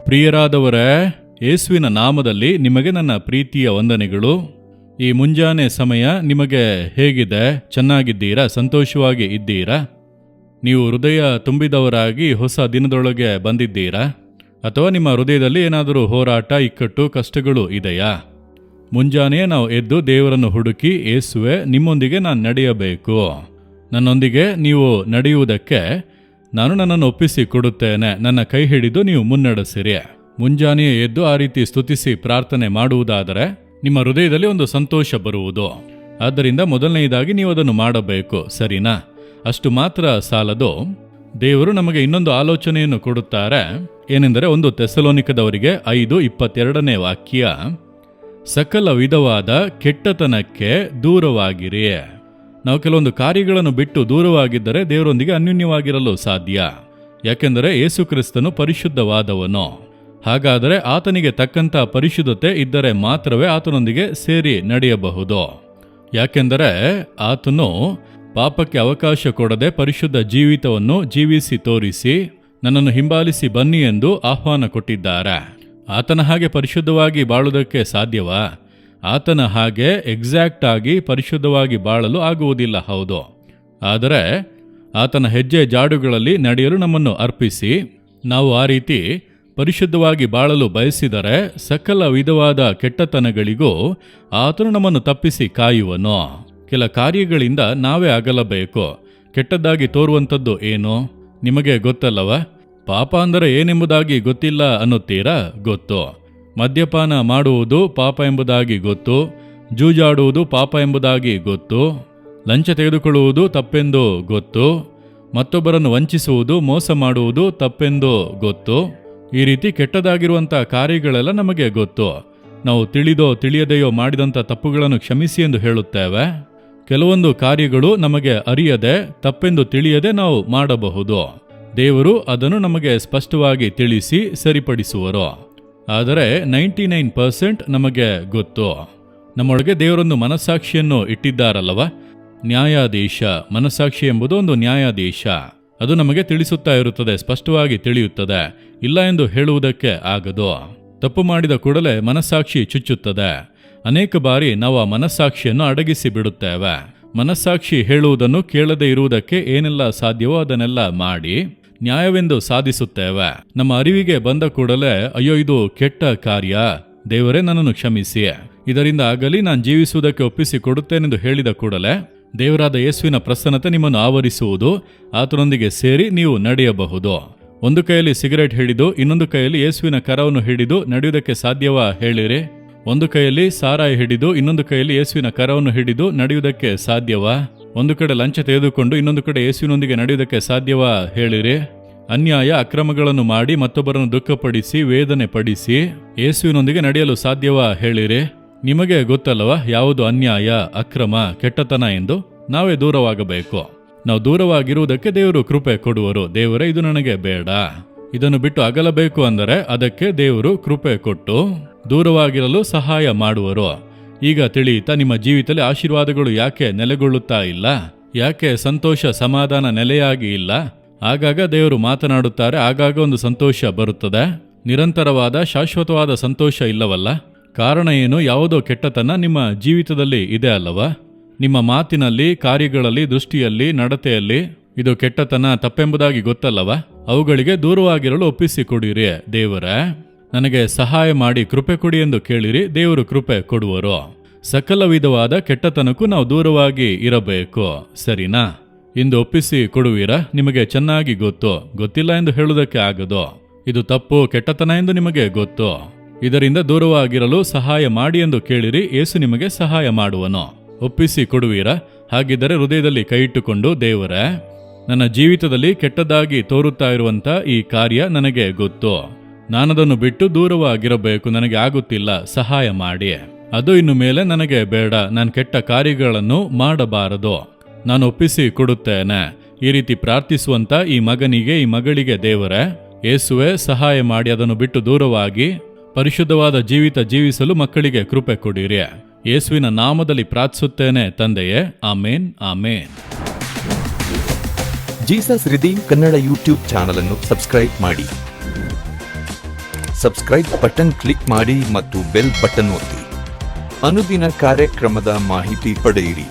ಪ್ರಿಯರಾದವರೇ, ಯೇಸುವಿನ ನಾಮದಲ್ಲಿ ನಿಮಗೆ ನನ್ನ ಪ್ರೀತಿಯ ವಂದನೆಗಳು. ಈ ಮುಂಜಾನೆ ಸಮಯ ನಿಮಗೆ ಹೇಗಿದೆ? ಚೆನ್ನಾಗಿದ್ದೀರಾ? ಸಂತೋಷವಾಗಿ ಇದ್ದೀರಾ? ನೀವು ಹೃದಯ ತುಂಬಿದವರಾಗಿ ಹೊಸ ದಿನದೊಳಗೆ ಬಂದಿದ್ದೀರಾ? ಅಥವಾ ನಿಮ್ಮ ಹೃದಯದಲ್ಲಿ ಏನಾದರೂ ಹೋರಾಟ, ಇಕ್ಕಟ್ಟು, ಕಷ್ಟಗಳು ಇದೆಯಾ? ಮುಂಜಾನೆಯೇ ನಾವು ಎದ್ದು ದೇವರನ್ನು ಹುಡುಕಿ, ಯೇಸುವೆ ನಿಮ್ಮೊಂದಿಗೆ ನಾನು ನಡೆಯಬೇಕು, ನನ್ನೊಂದಿಗೆ ನೀವು ನಡೆಯುವುದಕ್ಕೆ ನಾನು ನನ್ನನ್ನು ಒಪ್ಪಿಸಿ ಕೊಡುತ್ತೇನೆ, ನನ್ನ ಕೈ ಹಿಡಿದು ನೀವು ಮುನ್ನಡೆಸಿರಿ. ಮುಂಜಾನೆಯೇ ಎದ್ದು ಆ ರೀತಿ ಸ್ತುತಿಸಿ ಪ್ರಾರ್ಥನೆ ಮಾಡುವುದಾದರೆ ನಿಮ್ಮ ಹೃದಯದಲ್ಲಿ ಒಂದು ಸಂತೋಷ ಬರುವುದು. ಆದ್ದರಿಂದ ಮೊದಲನೆಯದಾಗಿ ನೀವು ಅದನ್ನು ಮಾಡಬೇಕು, ಸರಿನಾ? ಅಷ್ಟು ಮಾತ್ರ ಸಾಲದು, ದೇವರು ನಮಗೆ ಇನ್ನೊಂದು ಆಲೋಚನೆಯನ್ನು ಕೊಡುತ್ತಾರೆ. ಏನೆಂದರೆ 1 ಥೆಸಲೋನಿಕದವರಿಗೆ 5:22 ವಾಕ್ಯ, ಸಕಲ ವಿಧವಾದ ಕೆಟ್ಟತನಕ್ಕೆ ದೂರವಾಗಿರಿ. ನಾವು ಕೆಲವೊಂದು ಕಾರ್ಯಗಳನ್ನು ಬಿಟ್ಟು ದೂರವಾಗಿದ್ದರೆ ದೇವರೊಂದಿಗೆ ಅನ್ಯೋನ್ಯವಾಗಿರಲು ಸಾಧ್ಯ. ಯಾಕೆಂದರೆ ಯೇಸು ಕ್ರಿಸ್ತನು ಪರಿಶುದ್ಧವಾದವನು. ಹಾಗಾದರೆ ಆತನಿಗೆ ತಕ್ಕಂಥ ಪರಿಶುದ್ಧತೆ ಇದ್ದರೆ ಮಾತ್ರವೇ ಆತನೊಂದಿಗೆ ಸೇರಿ ನಡೆಯಬಹುದು. ಯಾಕೆಂದರೆ ಆತನು ಪಾಪಕ್ಕೆ ಅವಕಾಶ ಕೊಡದೆ ಪರಿಶುದ್ಧ ಜೀವಿತವನ್ನು ಜೀವಿಸಿ ತೋರಿಸಿ ನನ್ನನ್ನು ಹಿಂಬಾಲಿಸಿ ಬನ್ನಿ ಎಂದು ಆಹ್ವಾನ ಕೊಟ್ಟಿದ್ದಾರೆ. ಆತನ ಹಾಗೆ ಪರಿಶುದ್ಧವಾಗಿ ಬಾಳುವುದಕ್ಕೆ ಸಾಧ್ಯವಾ? ಆತನ ಹಾಗೆ ಎಕ್ಸಾಕ್ಟ್ ಆಗಿ ಪರಿಶುದ್ಧವಾಗಿ ಬಾಳಲು ಆಗುವುದಿಲ್ಲ, ಹೌದು. ಆದರೆ ಆತನ ಹೆಜ್ಜೆ ಜಾಡುಗಳಲ್ಲಿ ನಡೆಯಲು ನಮ್ಮನ್ನು ಅರ್ಪಿಸಿ ನಾವು ಆ ರೀತಿ ಪರಿಶುದ್ಧವಾಗಿ ಬಾಳಲು ಬಯಸಿದರೆ ಸಕಲ ವಿಧವಾದ ಕೆಟ್ಟತನಗಳಿಗೂ ಆತನು ನಮ್ಮನ್ನು ತಪ್ಪಿಸಿ ಕಾಯುವನು. ಕೆಲ ಕಾರ್ಯಗಳಿಂದ ನಾವೇ ಅಗಲಬೇಕು. ಕೆಟ್ಟದ್ದಾಗಿ ತೋರುವಂಥದ್ದು ಏನು ನಿಮಗೆ ಗೊತ್ತಲ್ಲವ? ಪಾಪ ಅಂದರೆ ಏನೆಂಬುದಾಗಿ ಗೊತ್ತಿಲ್ಲ ಅನ್ನುತ್ತೀರಾ? ಗೊತ್ತು. ಮದ್ಯಪಾನ ಮಾಡುವುದು ಪಾಪ ಎಂಬುದಾಗಿ ಗೊತ್ತು. ಜೂಜಾಡುವುದು ಪಾಪ ಎಂಬುದಾಗಿ ಗೊತ್ತು. ಲಂಚ ತೆಗೆದುಕೊಳ್ಳುವುದು ತಪ್ಪೆಂದು ಗೊತ್ತು. ಮತ್ತೊಬ್ಬರನ್ನು ವಂಚಿಸುವುದು, ಮೋಸ ಮಾಡುವುದು ತಪ್ಪೆಂದು ಗೊತ್ತು. ಈ ರೀತಿ ಕೆಟ್ಟದಾಗಿರುವಂಥ ಕಾರ್ಯಗಳೆಲ್ಲ ನಮಗೆ ಗೊತ್ತು. ನಾವು ತಿಳಿದೋ ತಿಳಿಯದೆಯೋ ಮಾಡಿದಂಥ ತಪ್ಪುಗಳನ್ನು ಕ್ಷಮಿಸಿ ಎಂದು ಹೇಳುತ್ತೇವೆ. ಕೆಲವೊಂದು ಕಾರ್ಯಗಳು ನಮಗೆ ಅರಿಯದೆ, ತಪ್ಪೆಂದು ತಿಳಿಯದೆ ನಾವು ಮಾಡಬಹುದು. ದೇವರು ಅದನ್ನು ನಮಗೆ ಸ್ಪಷ್ಟವಾಗಿ ತಿಳಿಸಿ ಸರಿಪಡಿಸುವರು. ಆದರೆ 99% ನಮಗೆ ಗೊತ್ತು. ನಮ್ಮೊಳಗೆ ದೇವರೊಂದು ಮನಸ್ಸಾಕ್ಷಿಯನ್ನು ಇಟ್ಟಿದ್ದಾರಲ್ಲವ? ನ್ಯಾಯಾಧೀಶ. ಮನಸ್ಸಾಕ್ಷಿ ಎಂಬುದು ಒಂದು ನ್ಯಾಯಾಧೀಶ. ಅದು ನಮಗೆ ತಿಳಿಸುತ್ತಾ ಇರುತ್ತದೆ, ಸ್ಪಷ್ಟವಾಗಿ ತಿಳಿಯುತ್ತದೆ. ಇಲ್ಲ ಎಂದು ಹೇಳುವುದಕ್ಕೆ ಆಗದು. ತಪ್ಪು ಮಾಡಿದ ಕೂಡಲೇ ಮನಸ್ಸಾಕ್ಷಿ ಚುಚ್ಚುತ್ತದೆ. ಅನೇಕ ಬಾರಿ ನಾವು ಆ ಮನಸ್ಸಾಕ್ಷಿಯನ್ನು ಅಡಗಿಸಿ ಬಿಡುತ್ತೇವೆ. ಮನಸ್ಸಾಕ್ಷಿ ಹೇಳುವುದನ್ನು ಕೇಳದೇ ಇರುವುದಕ್ಕೆ ಏನೆಲ್ಲ ಸಾಧ್ಯವೋ ಅದನ್ನೆಲ್ಲ ಮಾಡಿ ನ್ಯಾಯವೆಂದು ಸಾಧಿಸುತ್ತೇವೆ. ನಮ್ಮ ಅರಿವಿಗೆ ಬಂದ ಕೂಡಲೇ ಅಯ್ಯೋ ಇದು ಕೆಟ್ಟ ಕಾರ್ಯ, ದೇವರೇ ನನ್ನನ್ನು ಕ್ಷಮಿಸಿ, ಇದರಿಂದ ಆಗಲಿ ನಾನು ಜೀವಿಸುವುದಕ್ಕೆ ಒಪ್ಪಿಸಿ ಕೊಡುತ್ತೇನೆಂದು ಹೇಳಿದ ಕೂಡಲೇ ದೇವರಾದ ಯೇಸುವಿನ ಪ್ರಸನ್ನತೆ ನಿಮ್ಮನ್ನು ಆವರಿಸುವುದು. ಆತನೊಂದಿಗೆ ಸೇರಿ ನೀವು ನಡೆಯಬಹುದು. ಒಂದು ಕೈಯಲ್ಲಿ ಸಿಗರೇಟ್ ಹಿಡಿದು ಇನ್ನೊಂದು ಕೈಯಲ್ಲಿ ಯೇಸುವಿನ ಕರವನ್ನು ಹಿಡಿದು ನಡೆಯುವುದಕ್ಕೆ ಸಾಧ್ಯವಾ ಹೇಳಿರಿ? ಒಂದು ಕೈಯಲ್ಲಿ ಸಾರಾಯಿ ಹಿಡಿದು ಇನ್ನೊಂದು ಕೈಯಲ್ಲಿ ಯೇಸುವಿನ ಕರವನ್ನು ಹಿಡಿದು ನಡೆಯುವುದಕ್ಕೆ ಸಾಧ್ಯವಾ? ಒಂದು ಕಡೆ ಲಂಚ ತೆಗೆದುಕೊಂಡು ಇನ್ನೊಂದು ಕಡೆ ಯೇಸುವಿನೊಂದಿಗೆ ನಡೆಯುವುದಕ್ಕೆ ಸಾಧ್ಯವಾ ಹೇಳಿರಿ? ಅನ್ಯಾಯ ಅಕ್ರಮಗಳನ್ನು ಮಾಡಿ ಮತ್ತೊಬ್ಬರನ್ನು ದುಃಖಪಡಿಸಿ ವೇದನೆ ಪಡಿಸಿ ಯೇಸುವಿನೊಂದಿಗೆ ನಡೆಯಲು ಸಾಧ್ಯವಾ ಹೇಳಿರಿ? ನಿಮಗೆ ಗೊತ್ತಲ್ಲವಾ ಯಾವುದು ಅನ್ಯಾಯ, ಅಕ್ರಮ, ಕೆಟ್ಟತನ ಎಂದು? ನಾವೇ ದೂರವಾಗಬೇಕು. ನಾವು ದೂರವಾಗಿರುವುದಕ್ಕೆ ದೇವರು ಕೃಪೆ ಕೊಡುವರು. ದೇವರೇ ಇದು ನನಗೆ ಬೇಡ, ಇದನ್ನು ಬಿಟ್ಟು ಅಗಲಬೇಕು ಅಂದರೆ ಅದಕ್ಕೆ ದೇವರು ಕೃಪೆ ಕೊಟ್ಟು ದೂರವಾಗಿರಲು ಸಹಾಯ ಮಾಡುವರು. ಈಗ ತಿಳಿಯಿತಾ ನಿಮ್ಮ ಜೀವಿತದಲ್ಲಿ ಆಶೀರ್ವಾದಗಳು ಯಾಕೆ ನೆಲೆಗೊಳ್ಳುತ್ತಾ ಇಲ್ಲ? ಯಾಕೆ ಸಂತೋಷ ಸಮಾಧಾನ ನೆಲೆಯಾಗಿ ಇಲ್ಲ? ಆಗಾಗ ದೇವರು ಮಾತನಾಡುತ್ತಾರೆ, ಆಗಾಗ ಒಂದು ಸಂತೋಷ ಬರುತ್ತದೆ. ನಿರಂತರವಾದ ಶಾಶ್ವತವಾದ ಸಂತೋಷ ಇಲ್ಲವಲ್ಲ? ಕಾರಣ ಏನು? ಯಾವುದೋ ಕೆಟ್ಟತನ ನಿಮ್ಮ ಜೀವಿತದಲ್ಲಿ ಇದೆ ಅಲ್ಲವಾ? ನಿಮ್ಮ ಮಾತಿನಲ್ಲಿ, ಕಾರ್ಯಗಳಲ್ಲಿ, ದೃಷ್ಟಿಯಲ್ಲಿ, ನಡತೆಯಲ್ಲಿ ಇದು ಕೆಟ್ಟತನ, ತಪ್ಪೆಂಬುದಾಗಿ ಗೊತ್ತಲ್ಲವ? ಅವುಗಳಿಗೆ ದೂರವಾಗಿರಲು ಒಪ್ಪಿಸಿಕೊಡಿರಿ. ದೇವರೇ ನನಗೆ ಸಹಾಯ ಮಾಡಿ ಕೃಪೆ ಕೊಡಿ ಎಂದು ಕೇಳಿರಿ, ದೇವರು ಕೃಪೆ ಕೊಡುವರು. ಸಕಲ ವಿಧವಾದ ಕೆಟ್ಟತನಕ್ಕೂ ನಾವು ದೂರವಾಗಿ ಇರಬೇಕು, ಸರಿನಾ? ಇಂದು ಒಪ್ಪಿಸಿ ಕೊಡುವಿರಾ? ನಿಮಗೆ ಚೆನ್ನಾಗಿ ಗೊತ್ತು. ಗೊತ್ತಿಲ್ಲ ಎಂದು ಹೇಳುವುದಕ್ಕೆ ಆಗದು. ಇದು ತಪ್ಪು, ಕೆಟ್ಟತನ ಎಂದು ನಿಮಗೆ ಗೊತ್ತು. ಇದರಿಂದ ದೂರವಾಗಿರಲು ಸಹಾಯ ಮಾಡಿ ಎಂದು ಕೇಳಿರಿ, ಯೇಸು ನಿಮಗೆ ಸಹಾಯ ಮಾಡುವನು. ಒಪ್ಪಿಸಿ ಕೊಡುವಿರಾ? ಹಾಗಿದ್ದರೆ ಹೃದಯದಲ್ಲಿ ಕೈ ಇಟ್ಟುಕೊಂಡು, ದೇವರೇ ನನ್ನ ಜೀವಿತದಲ್ಲಿ ಕೆಟ್ಟದಾಗಿ ತೋರುತ್ತಾ ಇರುವಂಥ ಈ ಕಾರ್ಯ ನನಗೆ ಗೊತ್ತು, ನಾನದನ್ನು ಬಿಟ್ಟು ದೂರವಾಗಿರಬೇಕು, ನನಗೆ ಆಗುತ್ತಿಲ್ಲ, ಸಹಾಯ ಮಾಡಿ. ಅದು ಇನ್ನು ಮೇಲೆ ನನಗೆ ಬೇಡ, ನಾನು ಕೆಟ್ಟ ಕಾರ್ಯಗಳನ್ನು ಮಾಡಬಾರದು, ನಾನು ಒಪ್ಪಿಸಿ ಕೊಡುತ್ತೇನೆ. ಈ ರೀತಿ ಪ್ರಾರ್ಥಿಸುವಂತ ಈ ಮಗನಿಗೆ, ಈ ಮಗಳಿಗೆ ದೇವರೇ ಯೇಸುವೆ ಸಹಾಯ ಮಾಡಿ ಅದನ್ನು ಬಿಟ್ಟು ದೂರವಾಗಿ ಪರಿಶುದ್ಧವಾದ ಜೀವಿತ ಜೀವಿಸಲು ಮಕ್ಕಳಿಗೆ ಕೃಪೆ ಕೊಡಿರಿ. ಯೇಸುವಿನ ನಾಮದಲ್ಲಿ ಪ್ರಾರ್ಥಿಸುತ್ತೇನೆ ತಂದೆಯೇ, amen, amen. Jesus redeem Kannada YouTube channel ಅನ್ನು ಸಬ್ಸ್ಕ್ರೈಬ್ ಮಾಡಿ. ಸಬ್ಸ್ಕ್ರೈಬ್ ಬಟನ್ ಕ್ಲಿಕ್ ಮಾಡಿ ಮತ್ತು ಬೆಲ್ ಬಟನ್ ಒತ್ತಿ. ಅನುದಿನ ಕಾರ್ಯಕ್ರಮದ ಮಾಹಿತಿ ಪಡೆಯಿರಿ.